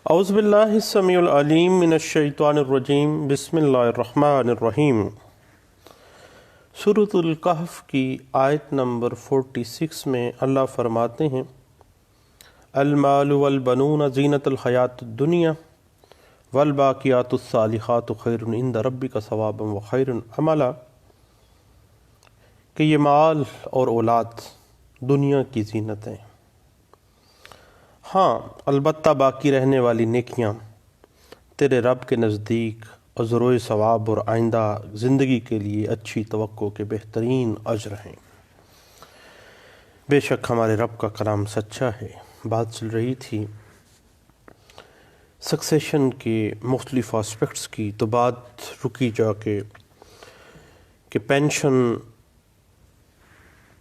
اعوذ باللہ السمیع العلیم من الشیطان الرجیم بسم اللہ الرحمن الرحیم۔ سورۃ الکہف کی آیت نمبر 46 میں اللہ فرماتے ہیں المال والبنون زینۃ الحیات الدنیا والباقیات الصالحات خیر عند ربک ثوابا وخیر عملا، کہ یہ مال اور اولاد دنیا کی زینت ہیں، ہاں البتہ باقی رہنے والی نیکیاں تیرے رب کے نزدیک عذر و ثواب اور آئندہ زندگی کے لیے اچھی توقع کے بہترین اجر ہیں۔ بے شک ہمارے رب کا کلام سچا ہے۔ بات چل رہی تھی سکسیشن کے مختلف آسپیکٹس کی، تو بات رکی جا کے کہ pension,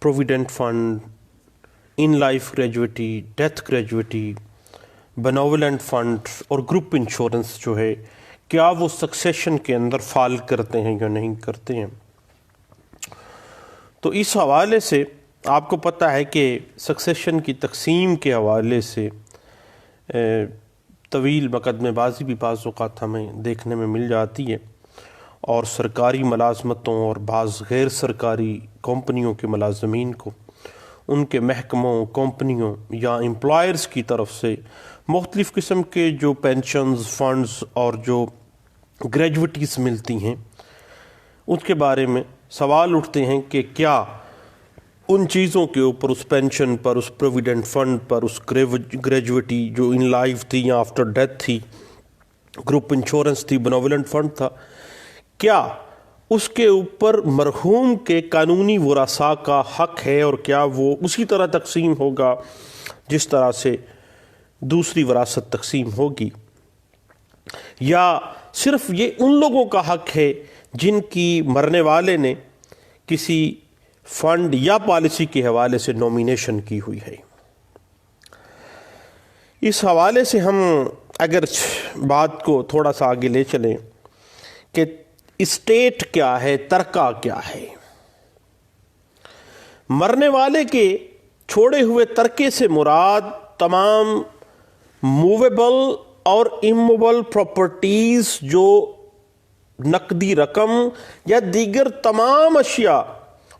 provident fund, in life gratuity, death gratuity, benevolent fund اور گروپ انشورنس جو ہے، کیا وہ سکسیشن کے اندر فال کرتے ہیں یا نہیں کرتے ہیں۔ تو اس حوالے سے آپ کو پتہ ہے کہ سکسیشن کی تقسیم کے حوالے سے طویل مقدمے بازی بھی بعض اوقات ہمیں دیکھنے میں مل جاتی ہے، اور سرکاری ملازمتوں اور بعض غیر سرکاری کمپنیوں کے ملازمین کو ان کے محکموں، کمپنیوں یا امپلائرز کی طرف سے مختلف قسم کے جو پینشنز، فنڈز اور جو گریجویٹیز ملتی ہیں، اس کے بارے میں سوال اٹھتے ہیں کہ کیا ان چیزوں کے اوپر، اس پینشن پر، اس پروویڈنٹ فنڈ پر، اس گریجویٹی جو ان لائف تھی یا آفٹر ڈیتھ تھی، گروپ انشورنس تھی، بینوولنٹ فنڈ تھا، کیا اس کے اوپر مرحوم کے قانونی ورثاء کا حق ہے، اور کیا وہ اسی طرح تقسیم ہوگا جس طرح سے دوسری وراثت تقسیم ہوگی، یا صرف یہ ان لوگوں کا حق ہے جن کی مرنے والے نے کسی فنڈ یا پالیسی کے حوالے سے نومینیشن کی ہوئی ہے۔ اس حوالے سے ہم اگر بات کو تھوڑا سا آگے لے چلیں کہ اسٹیٹ کیا ہے، ترکہ کیا ہے۔ مرنے والے کے چھوڑے ہوئے ترکے سے مراد تمام موویبل اور اموویبل پراپرٹیز، جو نقدی رقم یا دیگر تمام اشیاء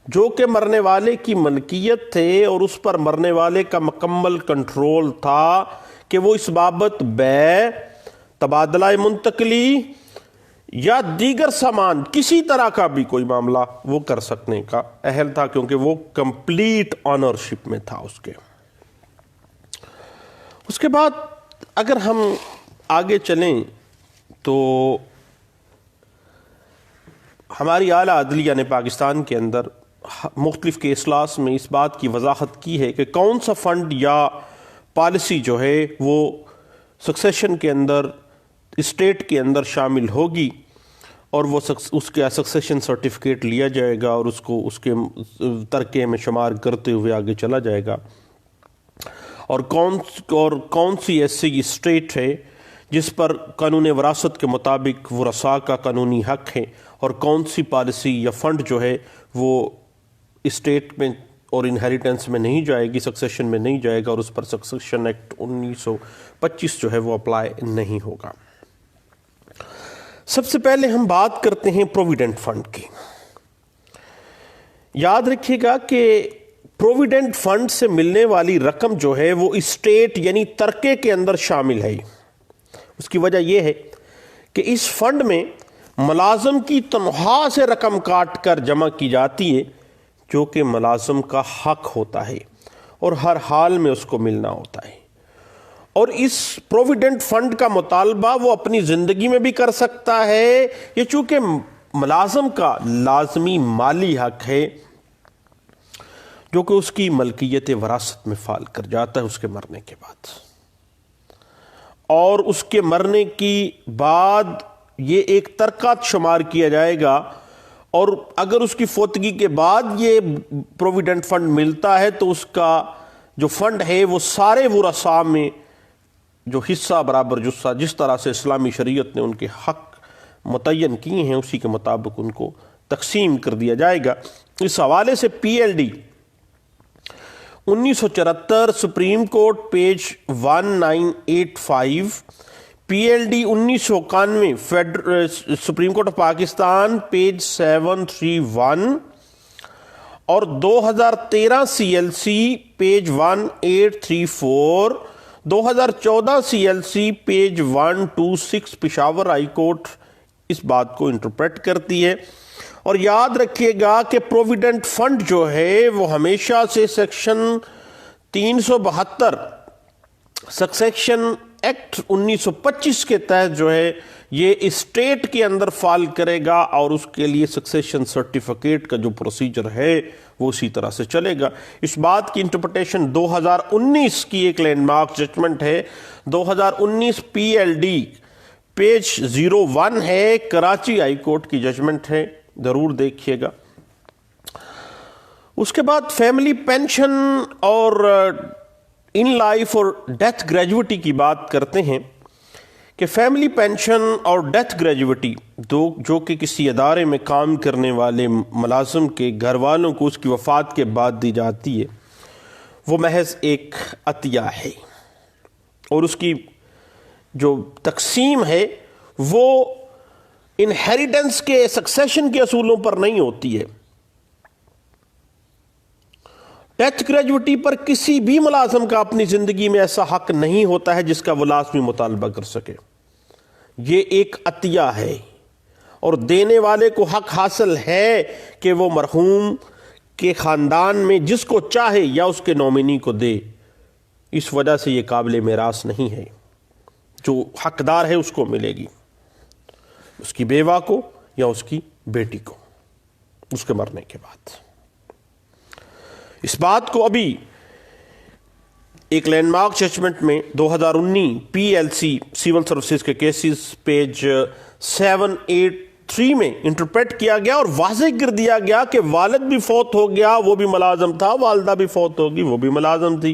جو کہ مرنے والے کی ملکیت تھے اور اس پر مرنے والے کا مکمل کنٹرول تھا کہ وہ اس بابت بیع، تبادلہ منتقلی یا دیگر سامان، کسی طرح کا بھی کوئی معاملہ وہ کر سکنے کا اہل تھا، کیونکہ وہ کمپلیٹ آنرشپ میں تھا اس کے۔ اس کے بعد اگر ہم آگے چلیں تو ہماری اعلیٰ عدلیہ نے پاکستان کے اندر مختلف کیسلاس میں اس بات کی وضاحت کی ہے کہ کون سا فنڈ یا پالیسی جو ہے وہ سکسیشن کے اندر، اسٹیٹ کے اندر شامل ہوگی، اور وہ اس کا سکسیشن سرٹیفکیٹ لیا جائے گا اور اس کو اس کے ترکے میں شمار کرتے ہوئے آگے چلا جائے گا، اور کون سی ایسی اسٹیٹ ہے جس پر قانون وراثت کے مطابق ورثاء کا قانونی حق ہے، اور کون سی پالیسی یا فنڈ جو ہے وہ اسٹیٹ میں اور انہیریٹنس میں نہیں جائے گی، سکسیشن میں نہیں جائے گا، اور اس پر سکسیشن ایکٹ 1925 جو ہے وہ اپلائی نہیں ہوگا۔ سب سے پہلے ہم بات کرتے ہیں پروویڈنٹ فنڈ کی۔ یاد رکھیے گا کہ پروویڈنٹ فنڈ سے ملنے والی رقم جو ہے وہ اسٹیٹ یعنی ترکے کے اندر شامل ہے۔ اس کی وجہ یہ ہے کہ اس فنڈ میں ملازم کی تنخواہ سے رقم کاٹ کر جمع کی جاتی ہے، جو کہ ملازم کا حق ہوتا ہے اور ہر حال میں اس کو ملنا ہوتا ہے، اور اس پروویڈنٹ فنڈ کا مطالبہ وہ اپنی زندگی میں بھی کر سکتا ہے، یہ چونکہ ملازم کا لازمی مالی حق ہے جو کہ اس کی ملکیت وراثت میں فال کر جاتا ہے اس کے مرنے کے بعد، اور اس کے مرنے کی بعد یہ ایک ترکہ شمار کیا جائے گا، اور اگر اس کی فوتگی کے بعد یہ پروویڈنٹ فنڈ ملتا ہے تو اس کا جو فنڈ ہے وہ سارے ورثاء میں جو حصہ برابر جصہ، جس طرح سے اسلامی شریعت نے ان کے حق متعین کیے ہیں اسی کے مطابق ان کو تقسیم کر دیا جائے گا۔ اس حوالے سے P L D 1974 supreme court page 1985 PLD 1991 supreme court of Pakistan page 731 اور 2013 CLC page 1834، 2014 CLC page 126 Peshawar high court اس بات کو انٹرپریٹ کرتی ہے۔ اور یاد رکھیے گا کہ پروویڈنٹ فنڈ جو ہے وہ ہمیشہ سے سیکشن 372 سکسیشن ایکٹ 1925 کے تحت جو ہے یہ اسٹیٹ کے اندر فال کرے گا، اور اس کے لیے سکسیشن سرٹیفکیٹ کا جو پروسیجر ہے وہ اسی طرح سے چلے گا۔ اس بات کی انٹرپریٹیشن 2019 کی ایک لینڈ مارک ججمنٹ ہے، 2019 PLD پیج 01 ہے، کراچی ہائی کورٹ کی ججمنٹ ہے، ضرور دیکھیے گا۔ اس کے بعد فیملی پینشن اور ان لائف اور ڈیتھ گریجویٹی کی بات کرتے ہیں کہ فیملی پینشن اور ڈیتھ گریجویٹی جو کہ کسی ادارے میں کام کرنے والے ملازم کے گھر والوں کو اس کی وفات کے بعد دی جاتی ہے، وہ محض ایک عطیہ ہے، اور اس کی جو تقسیم ہے وہ انہیریٹنس کے سکسیشن کے اصولوں پر نہیں ہوتی ہے۔ ڈیتھ گریجویٹی پر کسی بھی ملازم کا اپنی زندگی میں ایسا حق نہیں ہوتا ہے جس کا وہ لازمی مطالبہ کر سکے۔ یہ ایک عطیہ ہے، اور دینے والے کو حق حاصل ہے کہ وہ مرحوم کے خاندان میں جس کو چاہے یا اس کے نومینی کو دے۔ اس وجہ سے یہ قابل میراث نہیں ہے، جو حقدار ہے اس کو ملے گی، اس کی بیوہ کو یا اس کی بیٹی کو اس کے مرنے کے بعد۔ اس بات کو ابھی ایک لینڈ مارک ججمنٹ میں 2019 PLC سیول سروسز کے کیسز پیج 783 میں انٹرپریٹ کیا گیا، اور واضح کر دیا گیا کہ والد بھی فوت ہو گیا، وہ بھی ملازم تھا، والدہ بھی فوت ہوگی، وہ بھی ملازم تھی،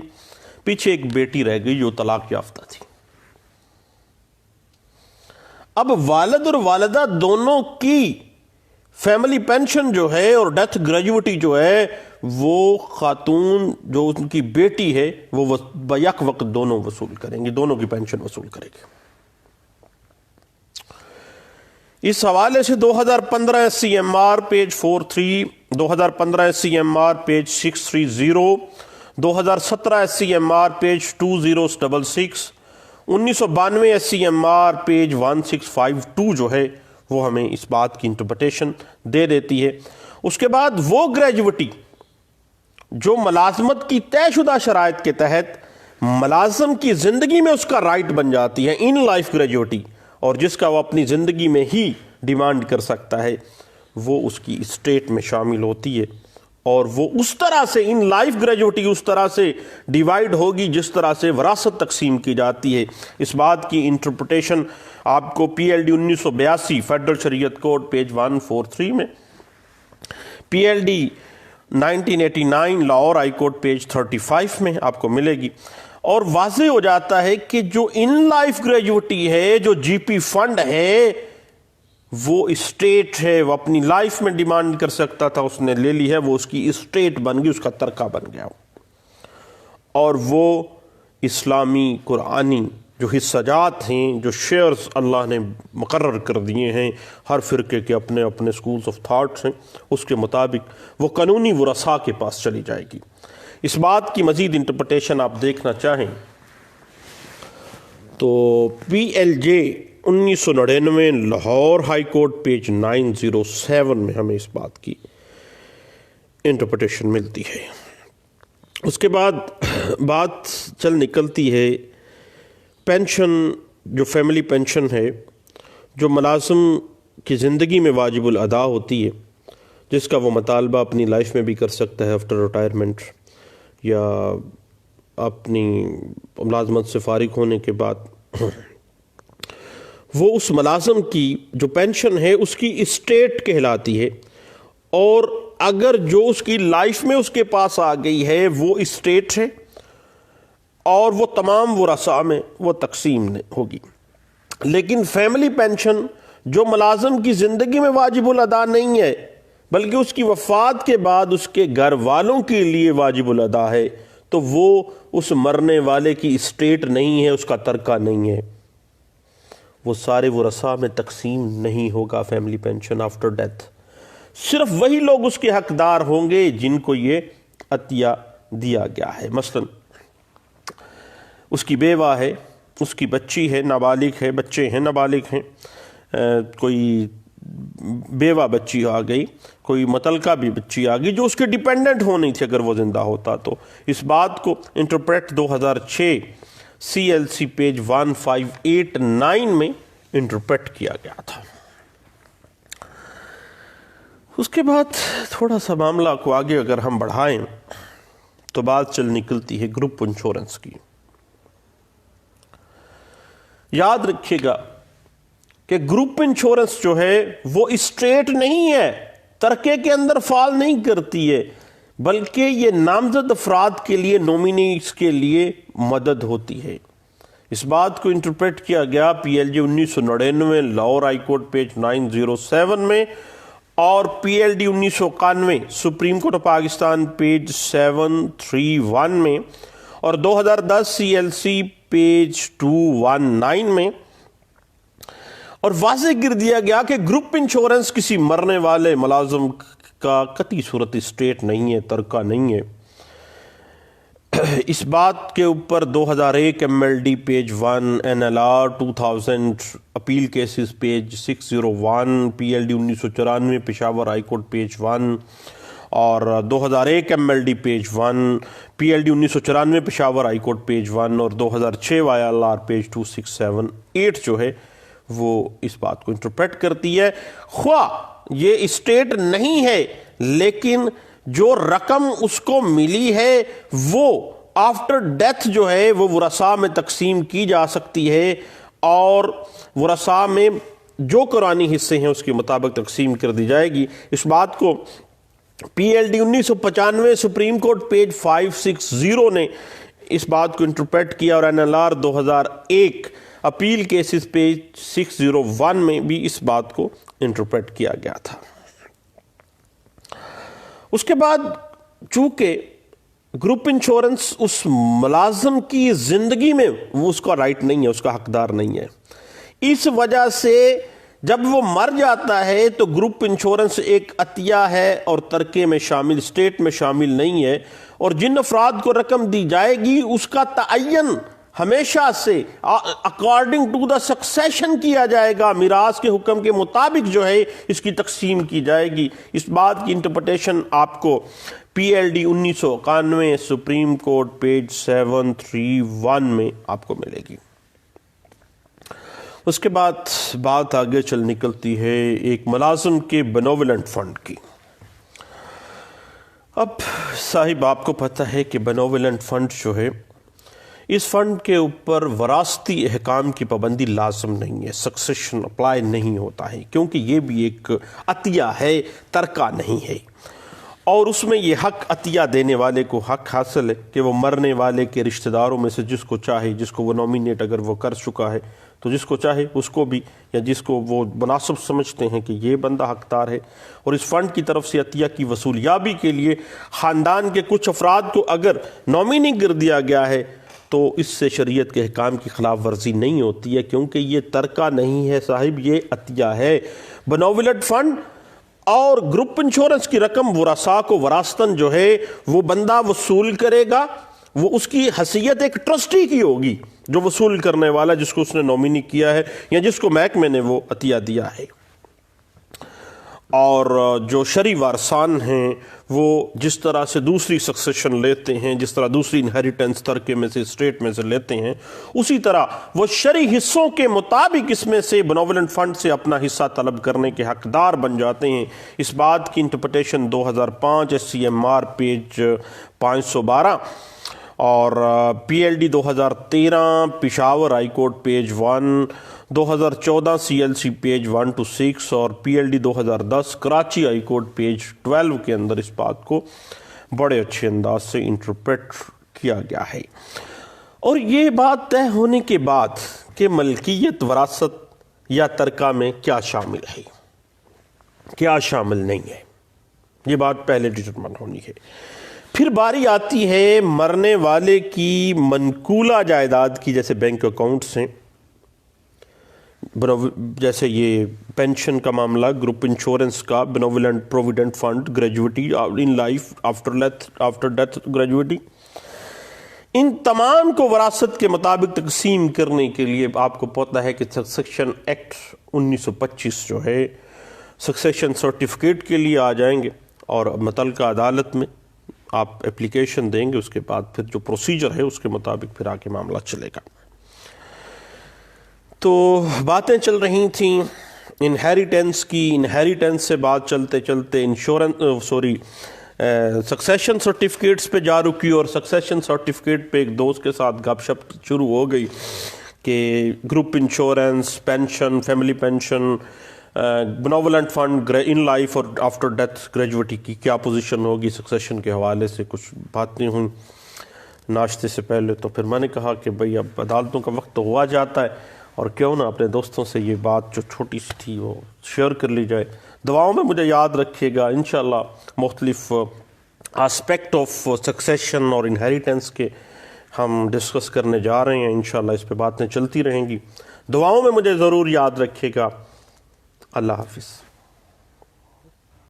پیچھے ایک بیٹی رہ گئی جو طلاق یافتہ تھی۔ اب والد اور والدہ دونوں کی فیملی پینشن جو ہے اور ڈیتھ گریجویٹی جو ہے وہ خاتون جو ان کی بیٹی ہے وہ بیک وقت دونوں وصول کریں گے، دونوں کی پینشن وصول کرے گی۔ اس حوالے سے 2015 SCMR page 43، 2015 SCMR page 630، 2017 SCMR page 2066، 1992 SCMR page 1652 جو ہے وہ ہمیں اس بات کی انٹرپریٹیشن دے دیتی ہے۔ اس کے بعد وہ گریجویٹی جو ملازمت کی طے شدہ شرائط کے تحت ملازم کی زندگی میں اس کا رائٹ بن جاتی ہے، ان لائف گریجویٹی، اور جس کا وہ اپنی زندگی میں ہی ڈیمانڈ کر سکتا ہے، وہ اس کی اسٹیٹ میں شامل ہوتی ہے، اور وہ اس طرح سے ان لائف گریجویٹی اس طرح سے ڈیوائیڈ ہوگی جس طرح سے وراثت تقسیم کی جاتی ہے۔ اس بات کی انٹرپریٹیشن آپ کو PLD 1982 فیڈرل شریعت کوڈ پیج 143 میں، PLD 1989 Lahore high court page 35 میں آپ کو ملے گی، اور واضح ہو جاتا ہے کہ جو ان لائف گریجویٹی ہے، جو GP فنڈ ہے، وہ اسٹیٹ ہے، وہ اپنی لائف میں ڈیمانڈ کر سکتا تھا، اس نے لے لی ہے، وہ اس کی اسٹیٹ بن گئی، اس کا ترکہ بن گیا، اور وہ اسلامی قرآنی جو حصہ جات ہیں، جو شیئرز اللہ نے مقرر کر دیے ہیں ہر فرقے کے اپنے اپنے سکولز آف تھاٹس ہیں، اس کے مطابق وہ قانونی ورثاء کے پاس چلی جائے گی۔ اس بات کی مزید انٹرپریٹیشن آپ دیکھنا چاہیں تو PLJ 1999 Lahore high court page 907 میں ہمیں اس بات کی انٹرپریٹیشن ملتی ہے۔ اس کے بعد بات چل نکلتی ہے پینشن، جو فیملی پینشن ہے جو ملازم کی زندگی میں واجب الادا ہوتی ہے، جس کا وہ مطالبہ اپنی لائف میں بھی کر سکتا ہے آفٹر ریٹائرمنٹ، یا اپنی ملازمت سے فارغ ہونے کے بعد۔ وہ اس ملازم کی جو پینشن ہے اس کی اسٹیٹ کہلاتی ہے، اور اگر جو اس کی لائف میں اس کے پاس آ گئی ہے وہ اسٹیٹ ہے، اور وہ تمام ورثاء میں وہ تقسیم ہوگی۔ لیکن فیملی پینشن جو ملازم کی زندگی میں واجب الادا نہیں ہے بلکہ اس کی وفات کے بعد اس کے گھر والوں کے لیے واجب الادا ہے، تو وہ اس مرنے والے کی اسٹیٹ نہیں ہے، اس کا ترکہ نہیں ہے۔ وہ سارے ورثاء میں تقسیم نہیں ہوگا فیملی پینشن آفٹر ڈیتھ. صرف وہی لوگ اس کے حقدار ہوں گے جن کو یہ عطیہ دیا گیا ہے. مثلا اس کی بیوہ ہے، اس کی بچی ہے، نابالغ ہے، بچے ہیں نابالغ ہیں، کوئی بیوہ بچی آ گئی، کوئی متعلقہ بھی بچی آ گئی جو اس کے ڈیپینڈنٹ ہو نہیں تھی اگر وہ زندہ ہوتا. تو اس بات کو انٹرپریٹ 2006 CLC پیج 1589 میں انٹرپریٹ کیا گیا تھا. اس کے بعد تھوڑا سا معاملہ کو آگے اگر ہم بڑھائیں تو بات چل نکلتی ہے گروپ انشورنس کی. یاد رکھیے گا کہ گروپ انشورنس جو ہے وہ اسٹیٹ نہیں ہے، ترکے کے اندر فال نہیں کرتی ہے، بلکہ یہ نامزد افراد کے لیے، نومینیز کے لیے مدد ہوتی ہے. اس بات کو انٹرپریٹ کیا گیا PLG 1999 Lahore high court page 907 میں، اور PLD 1991 supreme court of Pakistan page 731 میں، اور 2010 CLC پیج 219 میں. اور واضح کر دیا گیا کہ گروپ انشورنس کسی مرنے والے ملازم کا قطعی صورت اسٹیٹ نہیں ہے، ترکہ نہیں ہے. اس بات کے اوپر 2001 MLD page 1، NLR 2000 appeal cases page 601، PLD 1994 Peshawar high court page 1، اور 2001 MLD page 1، PLD 1994 Peshawar high court page 1، اور 2006 YLR پیج 2678 جو ہے وہ اس بات کو انٹرپریٹ کرتی ہے. خواہ یہ اسٹیٹ نہیں ہے لیکن جو رقم اس کو ملی ہے وہ آفٹر ڈیتھ جو ہے وہ ورثاء میں تقسیم کی جا سکتی ہے، اور ورثاء میں جو قرآنی حصے ہیں اس کے مطابق تقسیم کر دی جائے گی. اس بات کو PLD 1995 سپریم کورٹ پیج 560 نے اس بات کو انٹرپریٹ کیا، اور NLR 2001 اپیل کیسز پیج 601 میں بھی اس بات کو انٹرپریٹ کیا گیا تھا. اس کے بعد چونکہ گروپ انشورنس اس ملازم کی زندگی میں وہ اس کا رائٹ نہیں ہے، اس کا حقدار نہیں ہے، اس وجہ سے جب وہ مر جاتا ہے تو گروپ انشورنس ایک عطیہ ہے اور ترکے میں شامل، اسٹیٹ میں شامل نہیں ہے. اور جن افراد کو رقم دی جائے گی اس کا تعین ہمیشہ سے اکارڈنگ ٹو دا سکسیشن کیا جائے گا، میراث کے حکم کے مطابق جو ہے اس کی تقسیم کی جائے گی. اس بات کی انٹرپریٹیشن آپ کو PLD 1991 سپریم کورٹ پیج 731 میں آپ کو ملے گی. اس کے بعد بات آگے چل نکلتی ہے ایک ملازم کے بینوولنٹ فنڈ کی. اب صاحب آپ کو پتہ ہے کہ بینوولنٹ فنڈ جو ہے اس فنڈ کے اوپر وراثتی احکام کی پابندی لازم نہیں ہے، سکسیشن اپلائی نہیں ہوتا ہے، کیونکہ یہ بھی ایک عطیہ ہے، ترکہ نہیں ہے. اور اس میں یہ حق عطیہ دینے والے کو حق حاصل ہے کہ وہ مرنے والے کے رشتہ داروں میں سے جس کو چاہے، جس کو وہ نومینیٹ اگر وہ کر چکا ہے تو جس کو چاہے اس کو بھی، یا جس کو وہ مناسب سمجھتے ہیں کہ یہ بندہ حقدار ہے. اور اس فنڈ کی طرف سے عطیہ کی وصولیابی کے لیے خاندان کے کچھ افراد کو اگر نومینی کر دیا گیا ہے تو اس سے شریعت کے احکام کی خلاف ورزی نہیں ہوتی ہے، کیونکہ یہ ترکہ نہیں ہے صاحب، یہ عطیہ ہے. بینوولنٹ فنڈ اور گروپ انشورنس کی رقم ورثاء کو وراثتاً جو ہے وہ بندہ وصول کرے گا، وہ اس کی حیثیت ایک ٹرسٹی کی ہوگی جو وصول کرنے والا، جس کو اس نے نومینی کیا ہے یا جس کو محکمے نے وہ عطیہ دیا ہے. اور جو شرعی وارثان ہیں وہ جس طرح سے دوسری سکسیشن لیتے ہیں، جس طرح دوسری انہیریٹنس ترکے میں سے، اسٹیٹ میں سے لیتے ہیں، اسی طرح وہ شرعی حصوں کے مطابق اس میں سے بینوولنٹ فنڈ سے اپنا حصہ طلب کرنے کے حقدار بن جاتے ہیں. اس بات کی انٹرپریٹیشن 2005 SCMR پیج 512 اور PLD 2013 Peshawar high court page 1، 2014 CLC page 126 اور PLD 2010 Karachi high court page 12 کے اندر اس بات کو بڑے اچھے انداز سے انٹرپریٹ کیا گیا ہے. اور یہ بات طے ہونے کے بعد کہ ملکیت، وراثت یا ترکہ میں کیا شامل ہے، کیا شامل نہیں ہے، یہ بات پہلے ڈٹرمن ہونی ہے. پھر باری آتی ہے مرنے والے کی منقولہ جائیداد کی، جیسے بینک اکاؤنٹس ہیں، جیسے یہ پینشن کا معاملہ، گروپ انشورنس کا، benevolent provident fund, gratuity in life after death gratuity, ان تمام کو وراثت کے مطابق تقسیم کرنے کے لیے آپ کو پتہ ہے کہ سکسیشن ایکٹ 1925 جو ہے سکسیشن سرٹیفکیٹ کے لیے آ جائیں گے اور متعلقہ عدالت میں آپ اپلیکیشن دیں گے، اس کے بعد پھر جو پروسیجر ہے اس کے مطابق پھر آگے معاملہ چلے گا۔ تو باتیں چل رہی تھیں انہیریٹنس کی، انہیریٹنس سے بات چلتے چلتے سکسیشن سرٹیفکیٹس پہ جا رکی، اور سکسیشن سرٹیفکیٹ پہ ایک دوست کے ساتھ گپ شپ شروع ہو گئی کہ group insurance, pension, family pension, benevolent fund in life اور آفٹر ڈیتھ گریجویٹی کی کیا پوزیشن ہوگی سکسیشن کے حوالے سے، کچھ باتیں ہوئیں ناشتے سے پہلے۔ تو پھر میں نے کہا کہ بھئی اب عدالتوں کا وقت تو ہوا جاتا ہے، اور کیوں نہ اپنے دوستوں سے یہ بات جو چھوٹی سی تھی وہ شیئر کر لی جائے۔ دعاؤں میں مجھے یاد رکھیے گا، انشاءاللہ مختلف آسپیکٹ آف سکسیشن اور انہیریٹنس کے ہم ڈسکس کرنے جا رہے ہیں، انشاءاللہ اس پہ باتیں چلتی رہیں گی۔ دعاؤں میں مجھے ضرور یاد رکھیے گا۔ اللہ حافظ۔